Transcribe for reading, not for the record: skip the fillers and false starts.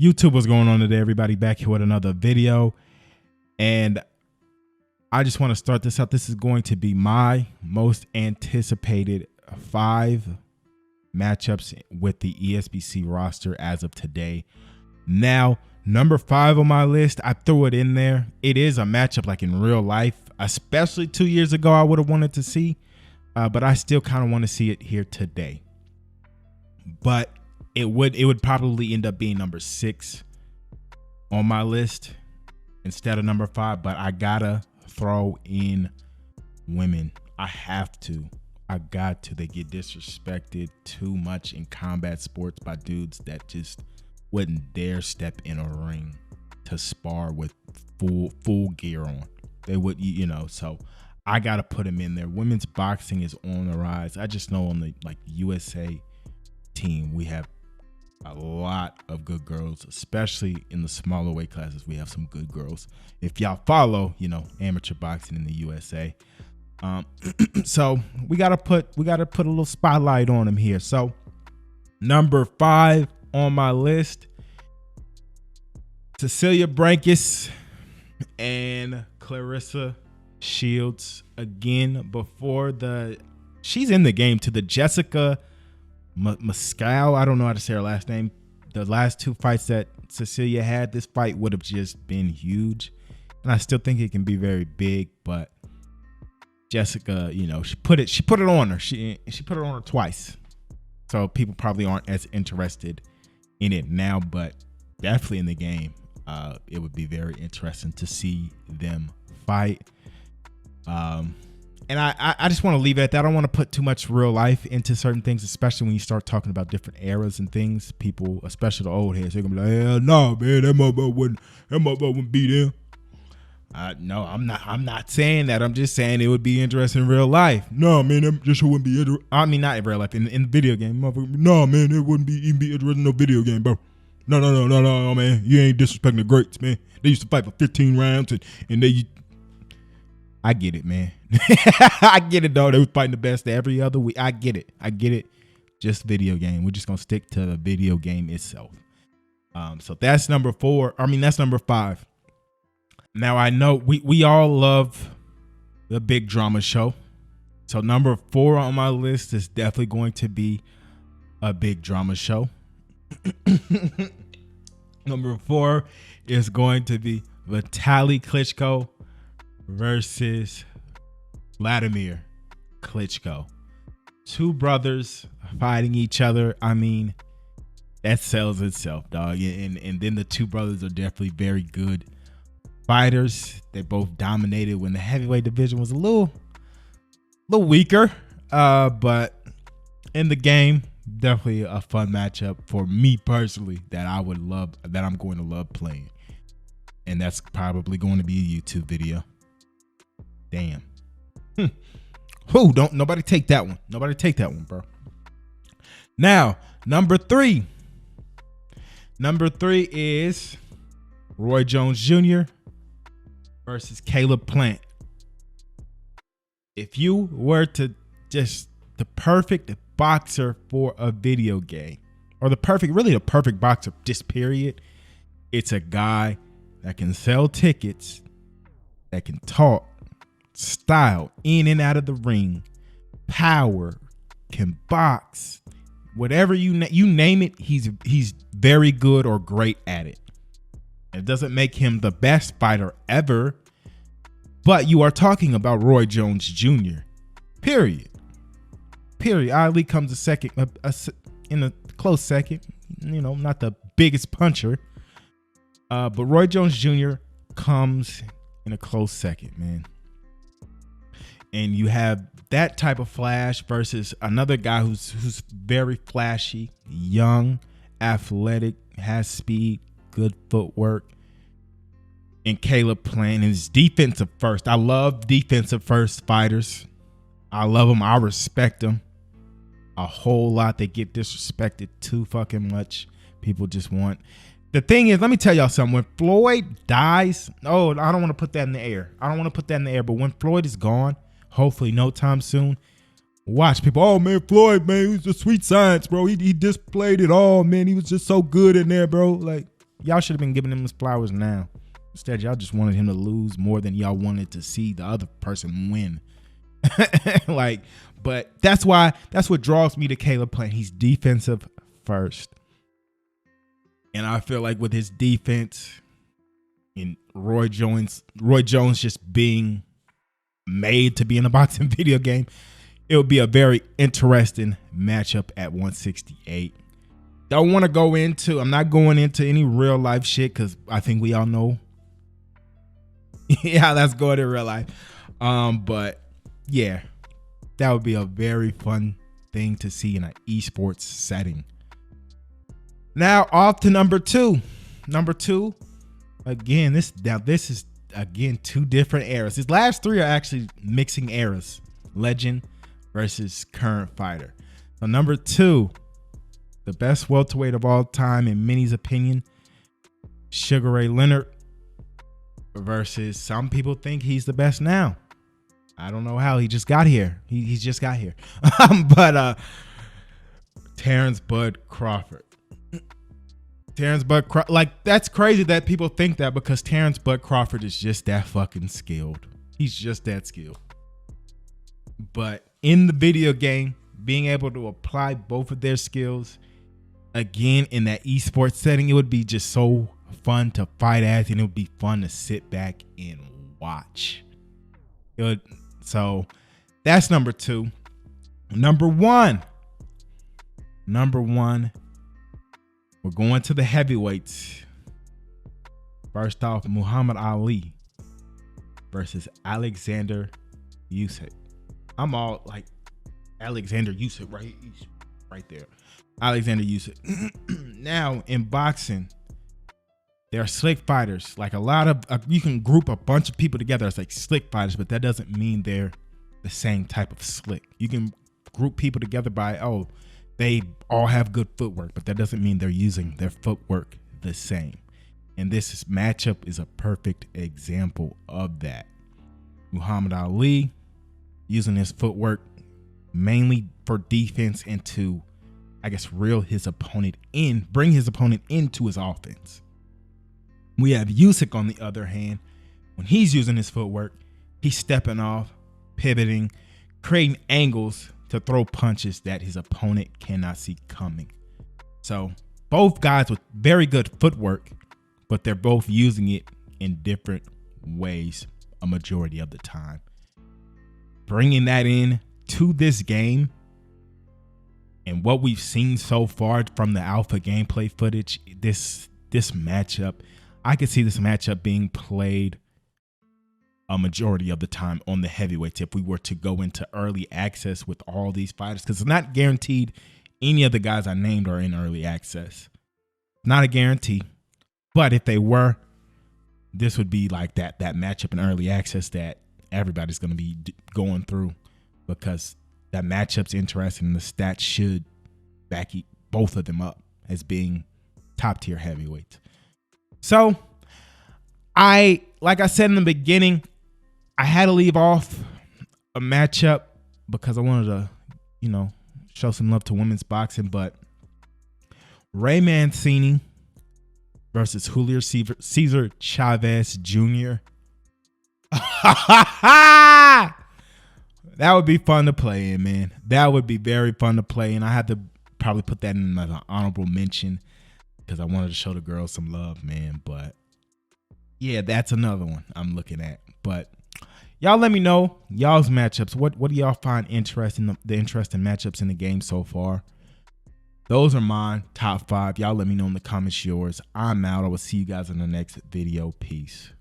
YouTube, what's going on today, everybody? Back here with another video, and I just want to start this out. This is going to be my most anticipated 5 matchups with the ESBC roster as of today. Now, number 5 on my list, I threw it in there. It is a matchup like in real life, especially 2 years ago I would have wanted to see, but I still kind of want to see it here today. But it would probably end up being number 6 on my list instead of number 5, but I gotta throw in women. I have to. I got to. They get disrespected too much in combat sports by dudes that just wouldn't dare step in a ring to spar with full gear on. They would, so I gotta put them in there. Women's boxing is on the rise. I just know on the USA team we have a lot of good girls, especially in the smaller weight classes. We have some good girls. If y'all follow, amateur boxing in the USA, so we gotta put a little spotlight on them here. So number 5 on my list, Cecilia Bracas and Clarissa Shields. Again, she's in the game to the Jessica Mascal. I don't know how to say her last name. The last 2 fights that Cecilia had, this fight would have just been huge, and I still think it can be very big. But Jessica, she put it on her. She put it on her twice, so people probably aren't as interested in it now. But definitely in the game, it would be very interesting to see them fight. And I just want to leave it at that. I don't want to put too much real life into certain things, especially when you start talking about different eras and things. People, especially the old heads, they're gonna be like, "Hell no, man, that motherfucker wouldn't be there." No, I'm not saying that. I'm just saying it would be interesting in real life. No, man, that just wouldn't be interesting. I mean, not in real life, in the video game. No, man, it wouldn't even be interesting in no video game, bro. No, man. You ain't disrespecting the greats, man. They used to fight for 15 rounds, and they. I get it, man. I get it, though. They was fighting the best every other week. I get it. Just video game. We're just gonna stick to the video game itself. So that's number 4. That's number 5. Now I know we all love the big drama show. So number 4 on my list is definitely going to be a big drama show. Number 4 is going to be Vitaly Klitschko versus Vladimir Klitschko. 2 brothers fighting each other. That sells itself, dog. And then the 2 brothers are definitely very good fighters. They both dominated when the heavyweight division was a little weaker. But in the game, definitely a fun matchup for me personally that I'm going to love playing. And that's probably going to be a YouTube video. Damn. Don't nobody take that one. Nobody take that one, bro. Now, number 3. Number 3 is Roy Jones Jr. versus Caleb Plant. If you were to just the perfect boxer for a video game, or the perfect boxer, just period, it's a guy that can sell tickets, that can talk, style, in and out of the ring, power, can box, whatever you name it, he's very good or great at it. It doesn't make him the best fighter ever, but you are talking about Roy Jones Jr. Period. Ali comes in a close second. Not the biggest puncher, but Roy Jones Jr. comes in a close second, man. And you have that type of flash versus another guy who's very flashy, young, athletic, has speed, good footwork, and Caleb Plant is defensive first. I love defensive first fighters. I love them. I respect them a whole lot. They get disrespected too fucking much. People just want. The thing is, let me tell y'all something. When Floyd dies, I don't want to put that in the air. But when Floyd is gone, hopefully no time soon, watch people. Oh man, Floyd, man, he was a sweet science, bro. He displayed it all, man. He was just so good in there, bro. Like, Y'all should have been giving him his flowers now. Instead, y'all just wanted him to lose more than y'all wanted to see the other person win. But that's what draws me to Caleb Plant. He's defensive first. And I feel like with his defense and Roy Jones just being made to be in a boxing video game, it would be a very interesting matchup at 168. I'm not going into any real life shit because I think we all know. Yeah, let's go to real life. But yeah, that would be a very fun thing to see in an esports setting. Now off to number two. Number two, again, this is again two different eras. These last three are actually mixing eras. Legend versus current fighter. So number two, the best welterweight of all time in many's opinion, Sugar Ray Leonard versus some people think he's the best now. I don't know how. He just got here. He's just got here. But Terrence Bud Crawford. That's crazy that people think that because Terrence Bud Crawford is just that fucking skilled. He's just that skilled. But in the video game, being able to apply both of their skills again in that esports setting, it would be just so fun to fight at, and it would be fun to sit back and watch. So that's number two. Number one, we're going to the heavyweights. First off, Muhammad Ali versus Alexander Usyk. I'm all like Alexander Usyk right there. Alexander Usyk. Now in boxing, there are slick fighters. Like a lot of you can group a bunch of people together as like slick fighters, but that doesn't mean they're the same type of slick. You can group people together by they all have good footwork, but that doesn't mean they're using their footwork the same. And this matchup is a perfect example of that. Muhammad Ali using his footwork mainly for defense and to, I guess, bring his opponent into his offense. We have Usyk on the other hand. When he's using his footwork, he's stepping off, pivoting, creating angles to throw punches that his opponent cannot see coming. So both guys with very good footwork, but they're both using it in different ways a majority of the time. Bringing that in to this game and what we've seen so far from the alpha gameplay footage, this matchup, I could see this matchup being played a majority of the time on the heavyweights if we were to go into early access with all these fighters, because it's not guaranteed any of the guys I named are in early access. Not a guarantee, but if they were, this would be like that matchup in early access that everybody's going to be going through, because that matchup's interesting and the stats should back both of them up as being top tier heavyweights. So like I said in the beginning, I had to leave off a matchup because I wanted to, show some love to women's boxing, but Ray Mancini versus Julio Cesar Chavez Jr. That would be fun to play in, man. That would be very fun to play, and I had to probably put that in as an honorable mention because I wanted to show the girls some love, man. But yeah, that's another one I'm looking at. But y'all let me know y'all's matchups. What do y'all find interesting? The interesting matchups in the game so far. Those are mine, top 5. Y'all let me know in the comments yours. I'm out. I will see you guys in the next video. Peace.